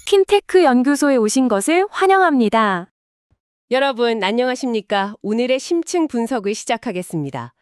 핀테크 연구소에 오신 것을 환영합니다. 여러분, 안녕하십니까? 오늘의 심층 분석을 시작하겠습니다.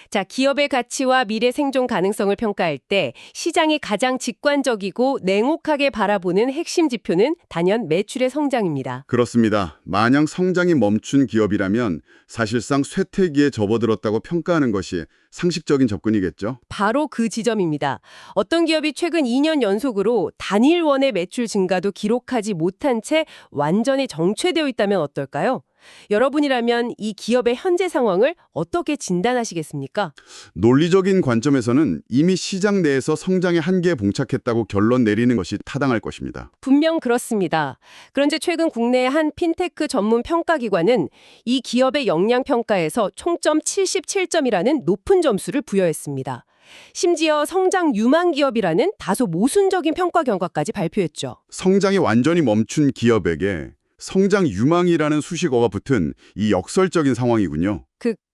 자, 기업의 가치와 미래 생존 가능성을 평가할 때 시장이 가장 직관적이고 냉혹하게 바라보는 핵심 지표는 단연 매출의 성장입니다. 그렇습니다. 마냥 성장이 멈춘 기업이라면 사실상 쇠퇴기에 접어들었다고 평가하는 것이 상식적인 접근이겠죠. 바로 그 지점입니다. 어떤 기업이 최근 2년 연속으로 단일원의 매출 증가도 기록하지 못한 채 완전히 정체되어 있다면 어떨까요? 여러분이라면 이 기업의 현재 상황을 어떻게 진단하시겠습니까? 논리적인 관점에서는 이미 시장 내에서 성장의 한계에 봉착했다고 결론 내리는 것이 타당할 것입니다. 분명 그렇습니다. 그런데 최근 국내의 한 핀테크 전문 평가기관은 이 기업의 역량 평가에서 총점 77점이라는 높은 점수를 부여했습니다. 심지어 성장 유망 기업이라는 다소 모순적인 평가 결과까지 발표했죠. 성장이 완전히 멈춘 기업에게 성장 유망이라는 수식어가 붙은 이 역설적인 상황이군요.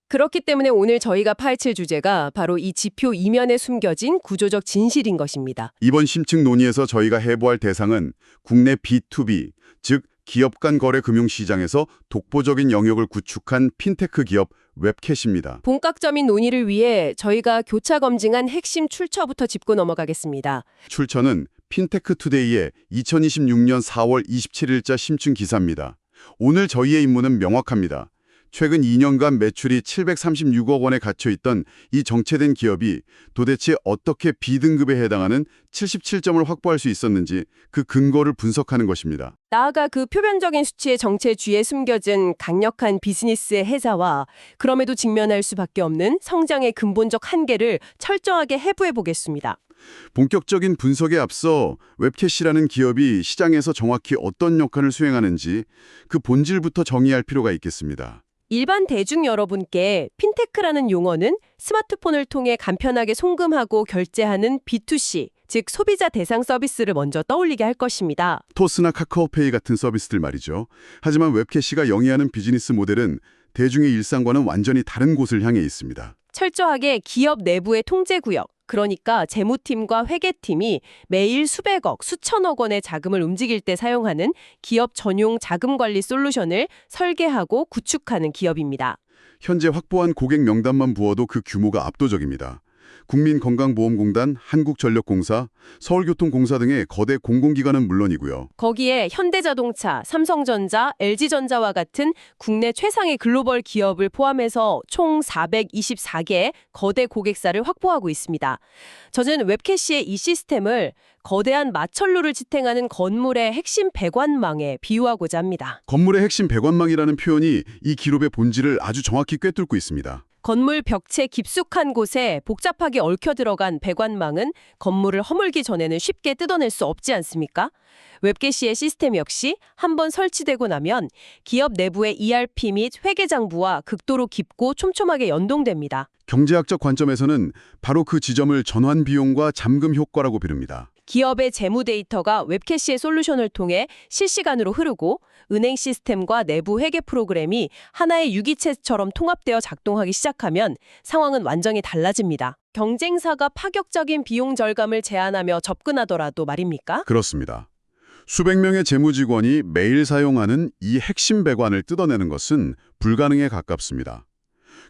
그렇기 때문에 오늘 저희가 파헤칠 주제가 바로 이 지표 이면에 숨겨진 구조적 진실인 것입니다. 이번 심층 논의에서 저희가 해부할 대상은 국내 B2B, 즉 기업 간 거래 금융시장에서 독보적인 영역을 구축한 핀테크 기업 웹캣입니다. 본격적인 논의를 위해 저희가 교차 검증한 핵심 출처부터 짚고 넘어가겠습니다. 출처는 핀테크투데이의 2026년 4월 27일자 심층 기사입니다. 오늘 저희의 임무는 명확합니다. 최근 2년간 매출이 736억 원에 갇혀있던 이 정체된 기업이 도대체 어떻게 B등급에 해당하는 77점을 확보할 수 있었는지 그 근거를 분석하는 것입니다. 나아가 그 표면적인 수치의 정체 뒤에 숨겨진 강력한 비즈니스의 해자와 그럼에도 직면할 수밖에 없는 성장의 근본적 한계를 철저하게 해부해 보겠습니다. 본격적인 분석에 앞서 웹캣이라는 기업이 시장에서 정확히 어떤 역할을 수행하는지 그 본질부터 정의할 필요가 있겠습니다. 일반 대중 여러분께 핀테크라는 용어는 스마트폰을 통해 간편하게 송금하고 결제하는 B2C, 즉 소비자 대상 서비스를 먼저 떠올리게 할 것입니다. 토스나 카카오페이 같은 서비스들 말이죠. 하지만 웹캣이가 영위하는 비즈니스 모델은 대중의 일상과는 완전히 다른 곳을 향해 있습니다. 철저하게 기업 내부의 통제구역, 그러니까 재무팀과 회계팀이 매일 수백억, 수천억 원의 자금을 움직일 때 사용하는 기업 전용 자금관리 솔루션을 설계하고 구축하는 기업입니다. 현재 확보한 고객 명단만 부어도 그 규모가 압도적입니다. 국민건강보험공단, 한국전력공사, 서울교통공사 등의 거대 공공기관은 물론이고요. 거기에 현대자동차, 삼성전자, LG전자와 같은 국내 최상의 글로벌 기업을 포함해서 총 424개의 거대 고객사를 확보하고 있습니다. 저는 웹캐시의 이 시스템을 거대한 마천루를 지탱하는 건물의 핵심 배관망에 비유하고자 합니다. 건물의 핵심 배관망이라는 표현이 이 기록의 본질을 아주 정확히 꿰뚫고 있습니다. 건물 벽체 깊숙한 곳에 복잡하게 얽혀 들어간 배관망은 건물을 허물기 전에는 쉽게 뜯어낼 수 없지 않습니까? 웹캐시의 시스템 역시 한번 설치되고 나면 기업 내부의 ERP 및 회계장부와 극도로 깊고 촘촘하게 연동됩니다. 경제학적 관점에서는 바로 그 지점을 전환 비용과 잠금 효과라고 부릅니다. 기업의 재무 데이터가 웹캐시의 솔루션을 통해 실시간으로 흐르고 은행 시스템과 내부 회계 프로그램이 하나의 유기체처럼 통합되어 작동하기 시작하면 상황은 완전히 달라집니다. 경쟁사가 파격적인 비용 절감을 제안하며 접근하더라도 말입니까? 그렇습니다. 수백 명의 재무직원이 매일 사용하는 이 핵심 배관을 뜯어내는 것은 불가능에 가깝습니다.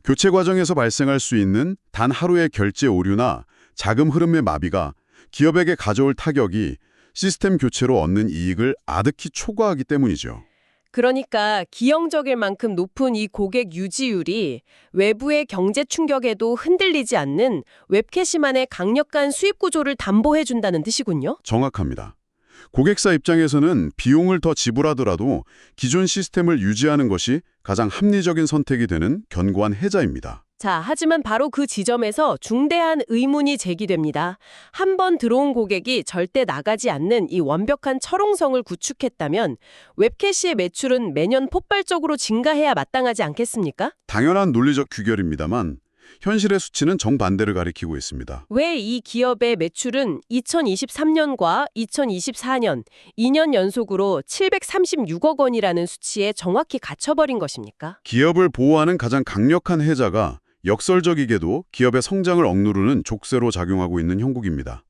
교체 과정에서 발생할 수 있는 단 하루의 결제 오류나 자금 흐름의 마비가 기업에게 가져올 타격이 시스템 교체로 얻는 이익을 아득히 초과하기 때문이죠. 그러니까 기형적일 만큼 높은 이 고객 유지율이 외부의 경제 충격에도 흔들리지 않는 웹캐시만의 강력한 수입 구조를 담보해준다는 뜻이군요. 정확합니다. 고객사 입장에서는 비용을 더 지불하더라도 기존 시스템을 유지하는 것이 가장 합리적인 선택이 되는 견고한 해자입니다. 자, 하지만 바로 그 지점에서 중대한 의문이 제기됩니다. 한 번 들어온 고객이 절대 나가지 않는 이 완벽한 철옹성을 구축했다면 웹캐시의 매출은 매년 폭발적으로 증가해야 마땅하지 않겠습니까? 당연한 논리적 규결입니다만 현실의 수치는 정반대를 가리키고 있습니다. 왜 이 기업의 매출은 2023년과 2024년 2년 연속으로 736억 원이라는 수치에 정확히 갇혀버린 것입니까? 기업을 보호하는 가장 강력한 해자가 역설적이게도 기업의 성장을 억누르는 족쇄로 작용하고 있는 형국입니다.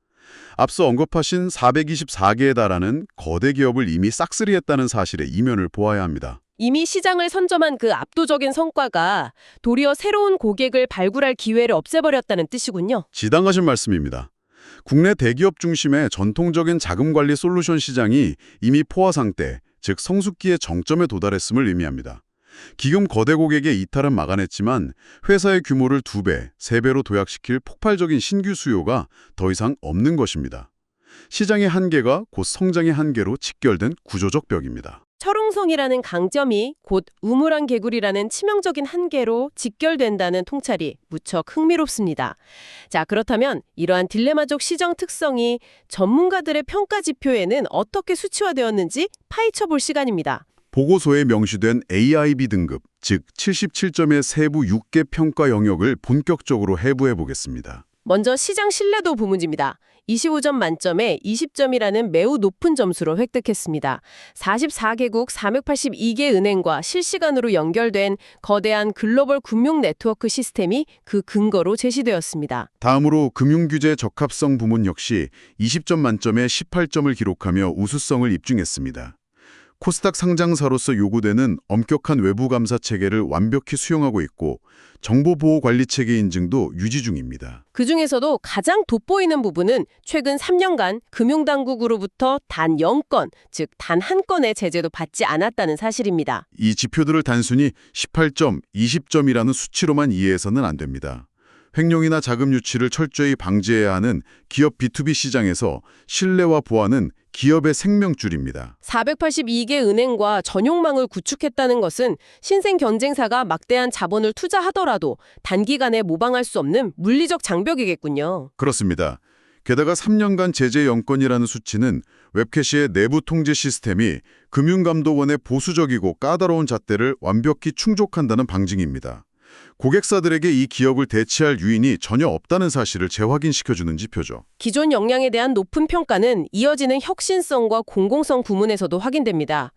앞서 언급하신 424개에 달하는 거대 기업을 이미 싹쓸이했다는 사실의 이면을 보아야 합니다. 이미 시장을 선점한 그 압도적인 성과가 도리어 새로운 고객을 발굴할 기회를 없애버렸다는 뜻이군요. 지당하신 말씀입니다. 국내 대기업 중심의 전통적인 자금관리 솔루션 시장이 이미 포화 상태, 즉 성숙기의 정점에 도달했음을 의미합니다. 기금 거대 고객의 이탈은 막아냈지만 회사의 규모를 2배, 3배로 도약시킬 폭발적인 신규 수요가 더 이상 없는 것입니다. 시장의 한계가 곧 성장의 한계로 직결된 구조적 벽입니다. 철옹성이라는 강점이 곧 우물안 개구리라는 치명적인 한계로 직결된다는 통찰이 무척 흥미롭습니다. 자, 그렇다면 이러한 딜레마적 시장 특성이 전문가들의 평가 지표에는 어떻게 수치화되었는지 파헤쳐볼 시간입니다. 보고서에 명시된 AIB 등급, 즉 77점의 세부 6개 평가 영역을 본격적으로 해부해 보겠습니다. 먼저 시장 신뢰도 부문입니다. 25점 만점에 20점이라는 매우 높은 점수로 획득했습니다. 44개국 482개 은행과 실시간으로 연결된 거대한 글로벌 금융 네트워크 시스템이 그 근거로 제시되었습니다. 다음으로 금융규제 적합성 부문 역시 20점 만점에 18점을 기록하며 우수성을 입증했습니다. 코스닥 상장사로서 요구되는 엄격한 외부 감사 체계를 완벽히 수용하고 있고 정보보호관리체계 인증도 유지 중입니다. 그중에서도 가장 돋보이는 부분은 최근 3년간 금융당국으로부터 단 0건, 즉 단 한 건의 제재도 받지 않았다는 사실입니다. 이 지표들을 단순히 18점, 20점이라는 수치로만 이해해서는 안 됩니다. 횡령이나 자금 유치를 철저히 방지해야 하는 기업 B2B 시장에서 신뢰와 보안은 기업의 생명줄입니다. 482개 은행과 전용망을 구축했다는 것은 신생 경쟁사가 막대한 자본을 투자하더라도 단기간에 모방할 수 없는 물리적 장벽이겠군요. 그렇습니다. 게다가 3년간 제재 영건이라는 수치는 웹캐시의 내부 통제 시스템이 금융감독원의 보수적이고 까다로운 잣대를 완벽히 충족한다는 방증입니다. 고객사들에게 이 기업을 대체할 유인이 전혀 없다는 사실을 재확인시켜주는 지표죠. 기존 역량에 대한 높은 평가는 이어지는 혁신성과 공공성 부문에서도 확인됩니다.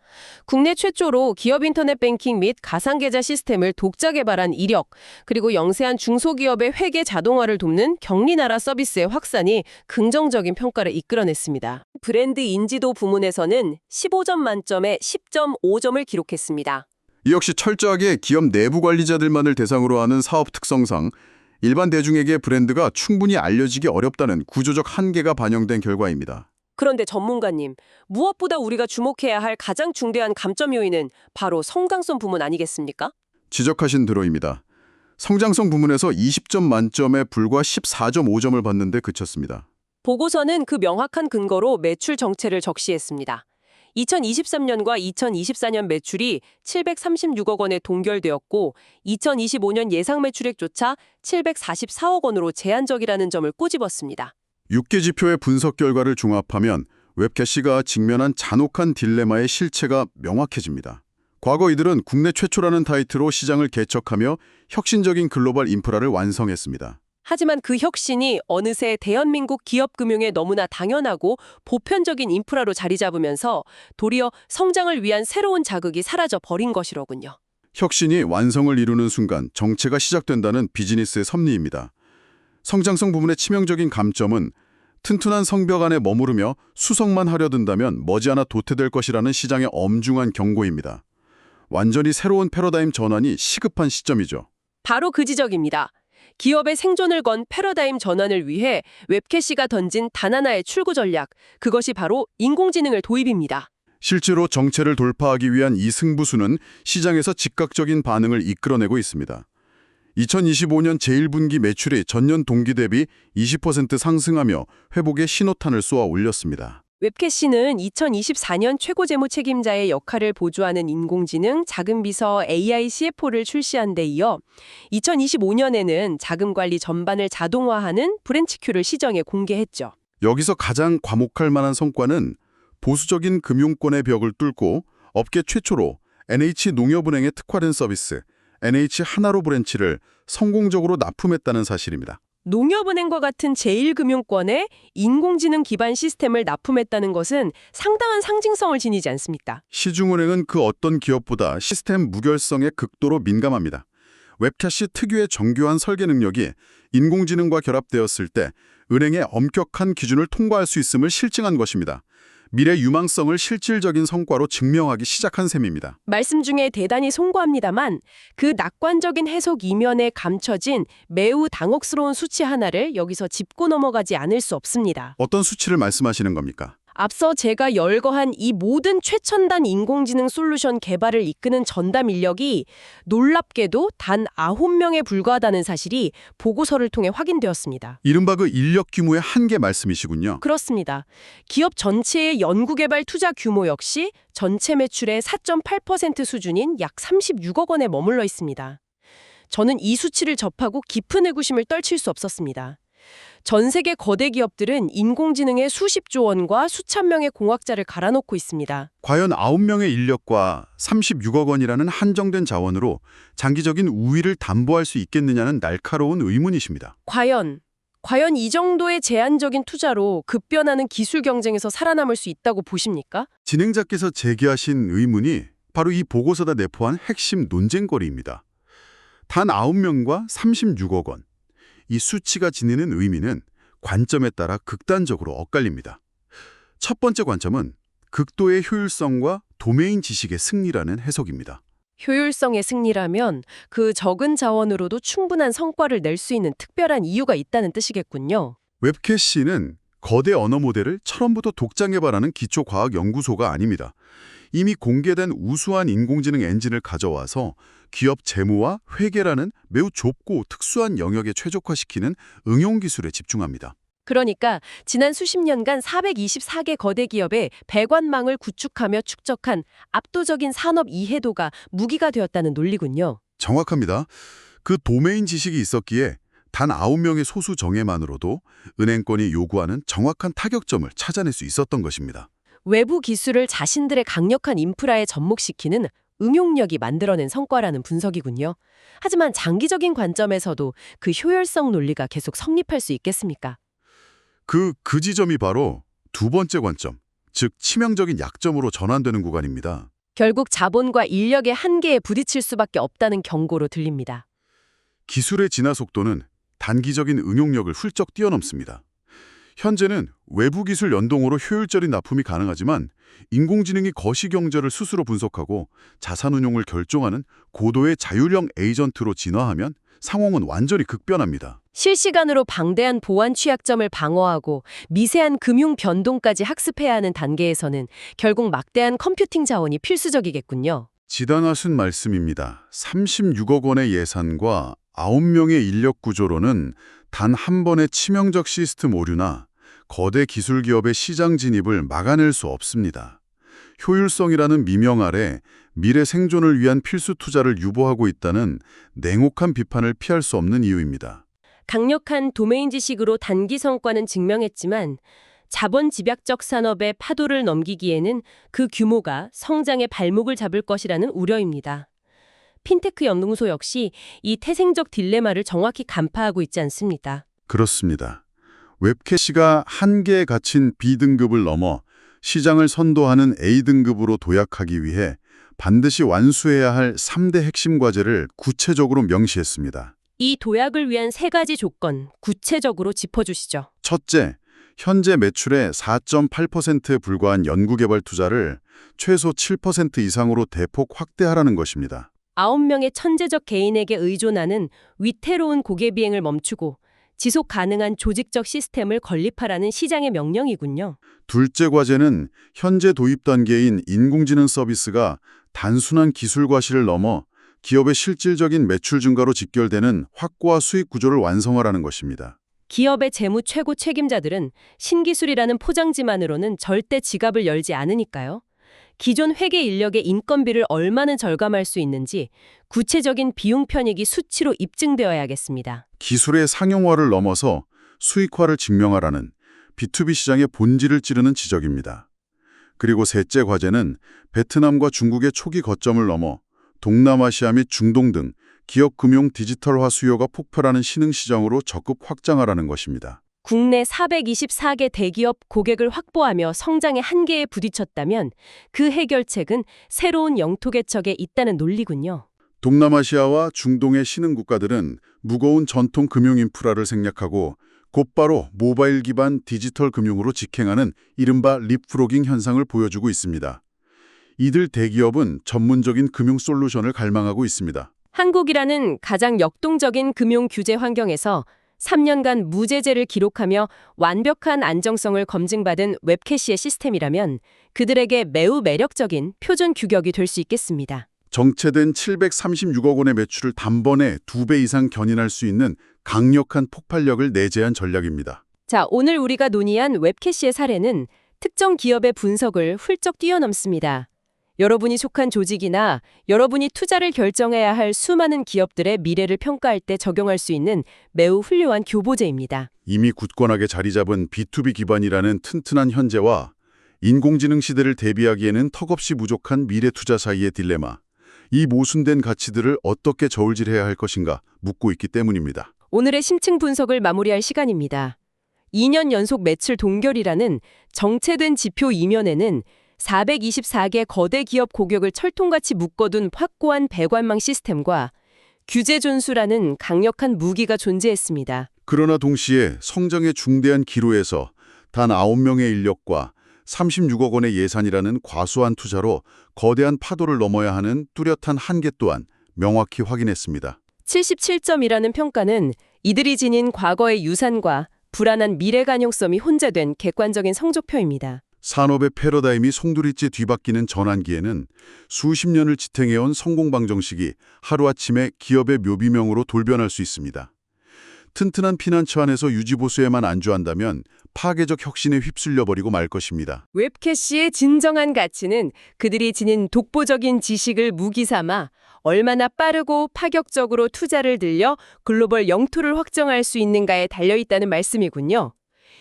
국내 최초로 기업 인터넷 뱅킹 및 가상계좌 시스템을 독자 개발한 이력, 그리고 영세한 중소기업의 회계 자동화를 돕는 경리나라 서비스의 확산이 긍정적인 평가를 이끌어냈습니다. 브랜드 인지도 부문에서는 15점 만점에 10.5점을 기록했습니다. 이 역시 철저하게 기업 내부 관리자들만을 대상으로 하는 사업 특성상 일반 대중에게 브랜드가 충분히 알려지기 어렵다는 구조적 한계가 반영된 결과입니다. 그런데 전문가님, 무엇보다 우리가 주목해야 할 가장 중대한 감점 요인은 바로 성장성 부문 아니겠습니까? 지적하신 대로입니다. 성장성 부문에서 20점 만점에 불과 14.5점을 받는데 그쳤습니다. 보고서는 그 명확한 근거로 매출 정체를 적시했습니다. 2023년과 2024년 매출이 736억 원에 동결되었고 2025년 예상 매출액조차 744억 원으로 제한적이라는 점을 꼬집었습니다. 6개 지표의 분석 결과를 종합하면 웹캐시가 직면한 잔혹한 딜레마의 실체가 명확해집니다. 과거 이들은 국내 최초라는 타이틀로 시장을 개척하며 혁신적인 글로벌 인프라를 완성했습니다. 하지만 그 혁신이 어느새 대한민국 기업금융의 너무나 당연하고 보편적인 인프라로 자리 잡으면서 도리어 성장을 위한 새로운 자극이 사라져 버린 것이로군요. 혁신이 완성을 이루는 순간 정체가 시작된다는 비즈니스의 섭리입니다. 성장성 부문의 치명적인 감점은 튼튼한 성벽 안에 머무르며 수성만 하려 든다면 머지않아 도태될 것이라는 시장의 엄중한 경고입니다. 완전히 새로운 패러다임 전환이 시급한 시점이죠. 바로 그 지적입니다. 기업의 생존을 건 패러다임 전환을 위해 웹캐시가 던진 단 하나의 출구 전략, 그것이 바로 인공지능을 도입입니다. 실제로 정체를 돌파하기 위한 이 승부수는 시장에서 즉각적인 반응을 이끌어내고 있습니다. 2025년 제1분기 매출이 전년 동기 대비 20% 상승하며 회복의 신호탄을 쏘아 올렸습니다. 웹캐시는 2024년 최고 재무 책임자의 역할을 보조하는 인공지능 자금비서 AI CFO를 출시한 데 이어 2025년에는 자금관리 전반을 자동화하는 브랜치큐를 시정에 공개했죠. 여기서 가장 과목할 만한 성과는 보수적인 금융권의 벽을 뚫고 업계 최초로 NH농협은행에 특화된 서비스 NH하나로 브랜치를 성공적으로 납품했다는 사실입니다. 농협은행과 같은 제1금융권에 인공지능 기반 시스템을 납품했다는 것은 상당한 상징성을 지니지 않습니까? 시중은행은 그 어떤 기업보다 시스템 무결성에 극도로 민감합니다. 웹캐시 특유의 정교한 설계 능력이 인공지능과 결합되었을 때 은행의 엄격한 기준을 통과할 수 있음을 실증한 것입니다. 미래 유망성을 실질적인 성과로 증명하기 시작한 셈입니다. 말씀 중에 대단히 송구합니다만 그 낙관적인 해석 이면에 감춰진 매우 당혹스러운 수치 하나를 여기서 짚고 넘어가지 않을 수 없습니다. 어떤 수치를 말씀하시는 겁니까? 앞서 제가 열거한 이 모든 최첨단 인공지능 솔루션 개발을 이끄는 전담 인력이 놀랍게도 단 9명에 불과하다는 사실이 보고서를 통해 확인되었습니다. 이른바 그 인력 규모의 한계 말씀이시군요. 그렇습니다. 기업 전체의 연구개발 투자 규모 역시 전체 매출의 4.8% 수준인 약 36억 원에 머물러 있습니다. 저는 이 수치를 접하고 깊은 의구심을 떨칠 수 없었습니다. 전 세계 거대 기업들은 인공지능에 수십조 원과 수천 명의 공학자를 갈아놓고 있습니다. 과연 9명의 인력과 36억 원이라는 한정된 자원으로 장기적인 우위를 담보할 수 있겠느냐는 날카로운 의문이십니다. 과연 이 정도의 제한적인 투자로 급변하는 기술 경쟁에서 살아남을 수 있다고 보십니까? 진행자께서 제기하신 의문이 바로 이 보고서가 내포한 핵심 논쟁거리입니다. 단 9명과 36억 원. 이 수치가 지니는 의미는 관점에 따라 극단적으로 엇갈립니다. 첫 번째 관점은 극도의 효율성과 도메인 지식의 승리라는 해석입니다. 효율성의 승리라면 그 적은 자원으로도 충분한 성과를 낼 수 있는 특별한 이유가 있다는 뜻이겠군요. 웹캐시는 거대 언어 모델을 처음부터 독자 개발하는 기초과학연구소가 아닙니다. 이미 공개된 우수한 인공지능 엔진을 가져와서 기업 재무와 회계라는 매우 좁고 특수한 영역에 최적화시키는 응용 기술에 집중합니다. 그러니까 지난 수십 년간 424개 거대 기업의 배관망을 구축하며 축적한 압도적인 산업 이해도가 무기가 되었다는 논리군요. 정확합니다. 그 도메인 지식이 있었기에 단 9명의 소수 정예만으로도 은행권이 요구하는 정확한 타격점을 찾아낼 수 있었던 것입니다. 외부 기술을 자신들의 강력한 인프라에 접목시키는 응용력이 만들어낸 성과라는 분석이군요. 하지만 장기적인 관점에서도 그 효율성 논리가 계속 성립할 수 있겠습니까? 그 지점이 바로 두 번째 관점, 즉 치명적인 약점으로 전환되는 구간입니다. 결국 자본과 인력의 한계에 부딪힐 수밖에 없다는 경고로 들립니다. 기술의 진화 속도는 단기적인 응용력을 훌쩍 뛰어넘습니다. 현재는 외부 기술 연동으로 효율적인 납품이 가능하지만 인공지능이 거시경제를 스스로 분석하고 자산 운용을 결정하는 고도의 자율형 에이전트로 진화하면 상황은 완전히 극변합니다. 실시간으로 방대한 보안 취약점을 방어하고 미세한 금융 변동까지 학습해야 하는 단계에서는 결국 막대한 컴퓨팅 자원이 필수적이겠군요. 지당하신 말씀입니다. 36억 원의 예산과 9명의 인력 구조로는 단 한 번의 치명적 시스템 오류나 거대 기술 기업의 시장 진입을 막아낼 수 없습니다. 효율성이라는 미명 아래 미래 생존을 위한 필수 투자를 유보하고 있다는 냉혹한 비판을 피할 수 없는 이유입니다. 강력한 도메인 지식으로 단기 성과는 증명했지만 자본 집약적 산업의 파도를 넘기기에는 그 규모가 성장의 발목을 잡을 것이라는 우려입니다. 핀테크 연구소 역시 이 태생적 딜레마를 정확히 간파하고 있지 않습니까? 그렇습니다. 웹캐시가 한계에 갇힌 B등급을 넘어 시장을 선도하는 A등급으로 도약하기 위해 반드시 완수해야 할 3대 핵심 과제를 구체적으로 명시했습니다. 이 도약을 위한 3가지 조건, 구체적으로 짚어주시죠. 첫째, 현재 매출의 4.8%에 불과한 연구개발 투자를 최소 7% 이상으로 대폭 확대하라는 것입니다. 9명의 천재적 개인에게 의존하는 위태로운 고개 비행을 멈추고 지속 가능한 조직적 시스템을 건립하라는 시장의 명령이군요. 둘째 과제는 현재 도입 단계인 인공지능 서비스가 단순한 기술 과실을 넘어 기업의 실질적인 매출 증가로 직결되는 확고한 수익 구조를 완성하라는 것입니다. 기업의 재무 최고 책임자들은 신기술이라는 포장지만으로는 절대 지갑을 열지 않으니까요. 기존 회계 인력의 인건비를 얼마나 절감할 수 있는지 구체적인 비용 편익이 수치로 입증되어야겠습니다. 기술의 상용화를 넘어서 수익화를 증명하라는 B2B 시장의 본질을 찌르는 지적입니다. 그리고 셋째 과제는 베트남과 중국의 초기 거점을 넘어 동남아시아 및 중동 등 기업 금융 디지털화 수요가 폭발하는 신흥 시장으로 적극 확장하라는 것입니다. 국내 424개 대기업 고객을 확보하며 성장의 한계에 부딪혔다면 그 해결책은 새로운 영토 개척에 있다는 논리군요. 동남아시아와 중동의 신흥 국가들은 무거운 전통 금융 인프라를 생략하고 곧바로 모바일 기반 디지털 금융으로 직행하는 이른바 립프로깅 현상을 보여주고 있습니다. 이들 대기업은 전문적인 금융 솔루션을 갈망하고 있습니다. 한국이라는 가장 역동적인 금융 규제 환경에서 3년간 무제재를 기록하며 완벽한 안정성을 검증받은 웹캐시의 시스템이라면 그들에게 매우 매력적인 표준 규격이 될 수 있겠습니다. 정체된 736억 원의 매출을 단번에 2배 이상 견인할 수 있는 강력한 폭발력을 내재한 전략입니다. 자, 오늘 우리가 논의한 웹캐시의 사례는 특정 기업의 분석을 훌쩍 뛰어넘습니다. 여러분이 속한 조직이나 여러분이 투자를 결정해야 할 수많은 기업들의 미래를 평가할 때 적용할 수 있는 매우 훌륭한 교보제입니다. 이미 굳건하게 자리 잡은 B2B 기반이라는 튼튼한 현재와 인공지능 시대를 대비하기에는 턱없이 부족한 미래 투자 사이의 딜레마. 이 모순된 가치들을 어떻게 저울질해야 할 것인가 묻고 있기 때문입니다. 오늘의 심층 분석을 마무리할 시간입니다. 2년 연속 매출 동결이라는 정체된 지표 이면에는 424개 거대 기업 고객을 철통같이 묶어둔 확고한 배관망 시스템과 규제 준수라는 강력한 무기가 존재했습니다. 그러나 동시에 성장의 중대한 기로에서 단 9명의 인력과 36억 원의 예산이라는 과소한 투자로 거대한 파도를 넘어야 하는 뚜렷한 한계 또한 명확히 확인했습니다. 77점이라는 평가는 이들이 지닌 과거의 유산과 불안한 미래 가능성이 혼재된 객관적인 성적표입니다. 산업의 패러다임이 송두리째 뒤바뀌는 전환기에는 수십 년을 지탱해온 성공 방정식이 하루아침에 기업의 묘비명으로 돌변할 수 있습니다. 튼튼한 피난처 안에서 유지보수에만 안주한다면 파괴적 혁신에 휩쓸려버리고 말 것입니다. 웹캐시의 진정한 가치는 그들이 지닌 독보적인 지식을 무기 삼아 얼마나 빠르고 파격적으로 투자를 들여 글로벌 영토를 확정할 수 있는가에 달려있다는 말씀이군요.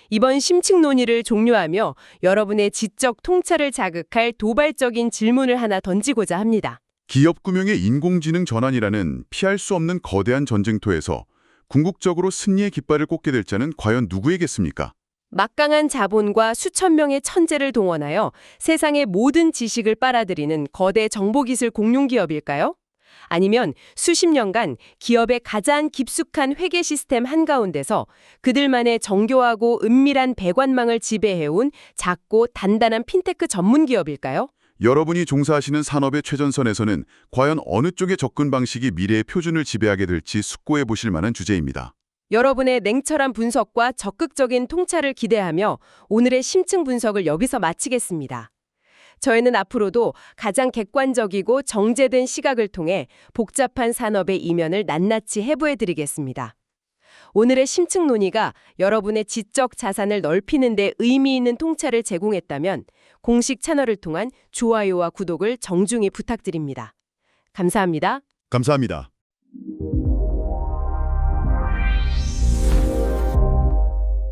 이번 심층 논의를 종료하며 여러분의 지적 통찰을 자극할 도발적인 질문을 하나 던지고자 합니다. 기업 금융의 인공지능 전환이라는 피할 수 없는 거대한 전쟁터에서 궁극적으로 승리의 깃발을 꽂게 될 자는 과연 누구이겠습니까? 막강한 자본과 수천 명의 천재를 동원하여 세상의 모든 지식을 빨아들이는 거대 정보기술 공룡기업일까요? 아니면 수십 년간 기업의 가장 깊숙한 회계 시스템 한가운데서 그들만의 정교하고 은밀한 배관망을 지배해온 작고 단단한 핀테크 전문 기업일까요? 여러분이 종사하시는 산업의 최전선에서는 과연 어느 쪽의 접근 방식이 미래의 표준을 지배하게 될지 숙고해 보실 만한 주제입니다. 여러분의 냉철한 분석과 적극적인 통찰을 기대하며 오늘의 심층 분석을 여기서 마치겠습니다. 저희는 앞으로도 가장 객관적이고 정제된 시각을 통해 복잡한 산업의 이면을 낱낱이 해부해드리겠습니다. 오늘의 심층 논의가 여러분의 지적 자산을 넓히는 데 의미 있는 통찰을 제공했다면 공식 채널을 통한 좋아요와 구독을 정중히 부탁드립니다. 감사합니다. 감사합니다.